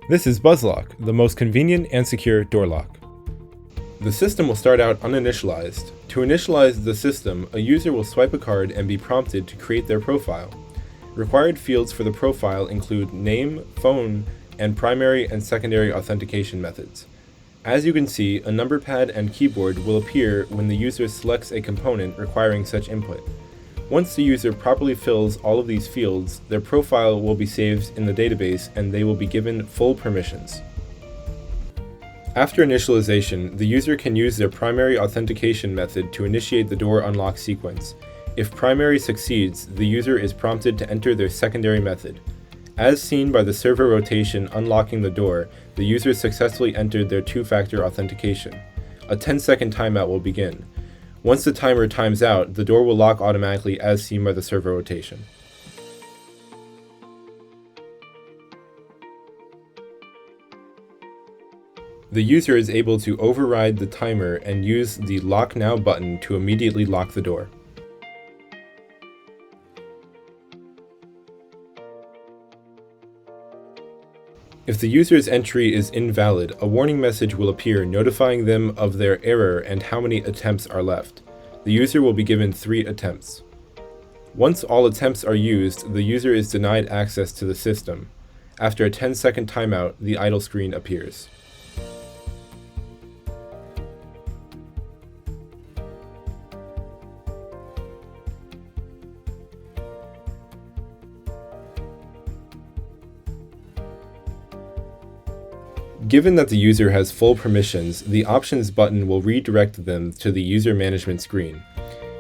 This is BuzzLock, the most convenient and secure door lock. The system will start out uninitialized. To initialize the system, a user will swipe a card and be prompted to create their profile. Required fields for the profile include name, phone, and primary and secondary authentication methods. As you can see, a number pad and keyboard will appear when the user selects a component requiring such input. Once the user properly fills all of these fields, their profile will be saved in the database and they will be given full permissions. After initialization, the user can use their primary authentication method to initiate the door unlock sequence. If primary succeeds, the user is prompted to enter their secondary method. As seen by the server rotation unlocking the door, the user successfully entered their two-factor authentication. A 10-second timeout will begin. Once the timer times out, the door will lock automatically as seen by the server rotation. The user is able to override the timer and use the Lock Now button to immediately lock the door. If the user's entry is invalid, a warning message will appear notifying them of their error and how many attempts are left. The user will be given 3 attempts. Once all attempts are used, the user is denied access to the system. After a 10-second timeout, the idle screen appears. Given that the user has full permissions, the Options button will redirect them to the User Management screen.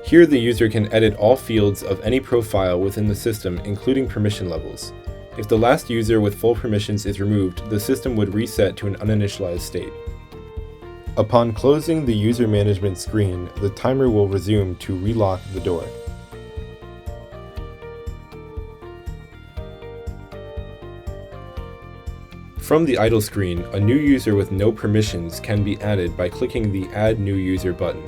Here the user can edit all fields of any profile within the system, including permission levels. If the last user with full permissions is removed, the system would reset to an uninitialized state. Upon closing the User Management screen, the timer will resume to relock the door. From the idle screen, a new user with no permissions can be added by clicking the Add New User button.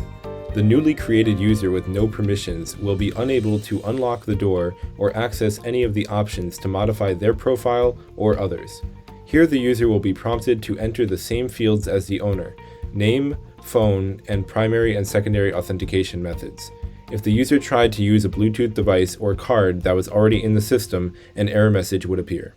The newly created user with no permissions will be unable to unlock the door or access any of the options to modify their profile or others. Here the user will be prompted to enter the same fields as the owner: name, phone, and primary and secondary authentication methods. If the user tried to use a Bluetooth device or card that was already in the system, an error message would appear.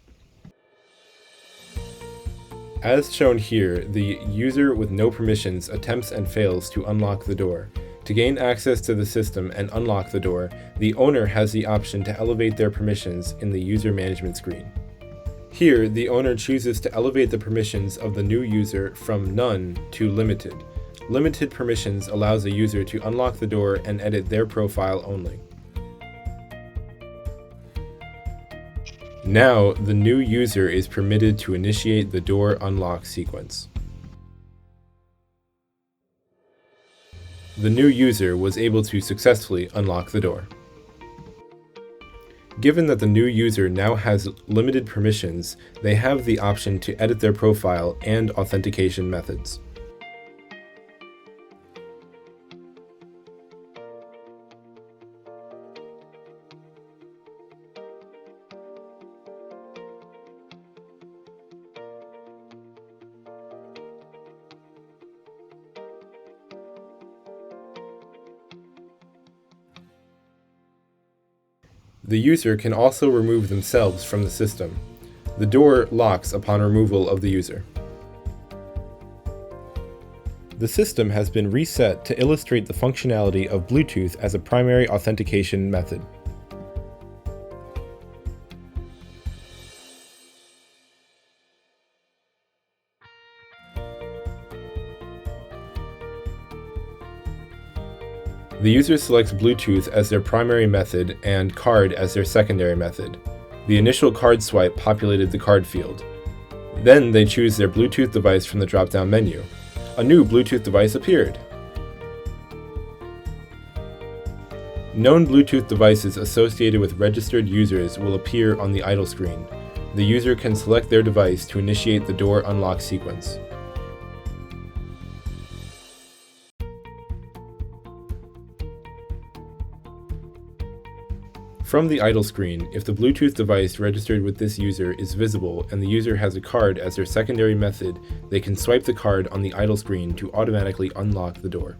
As shown here, the user with no permissions attempts and fails to unlock the door. To gain access to the system and unlock the door, the owner has the option to elevate their permissions in the User Management screen. Here, the owner chooses to elevate the permissions of the new user from None to Limited. Limited permissions allows a user to unlock the door and edit their profile only. Now, the new user is permitted to initiate the door unlock sequence. The new user was able to successfully unlock the door. Given that the new user now has limited permissions, they have the option to edit their profile and authentication methods. The user can also remove themselves from the system. The door locks upon removal of the user. The system has been reset to illustrate the functionality of Bluetooth as a primary authentication method. The user selects Bluetooth as their primary method and card as their secondary method. The initial card swipe populated the card field. Then they choose their Bluetooth device from the drop-down menu. A new Bluetooth device appeared. Known Bluetooth devices associated with registered users will appear on the idle screen. The user can select their device to initiate the door unlock sequence. From the idle screen, if the Bluetooth device registered with this user is visible and the user has a card as their secondary method, they can swipe the card on the idle screen to automatically unlock the door.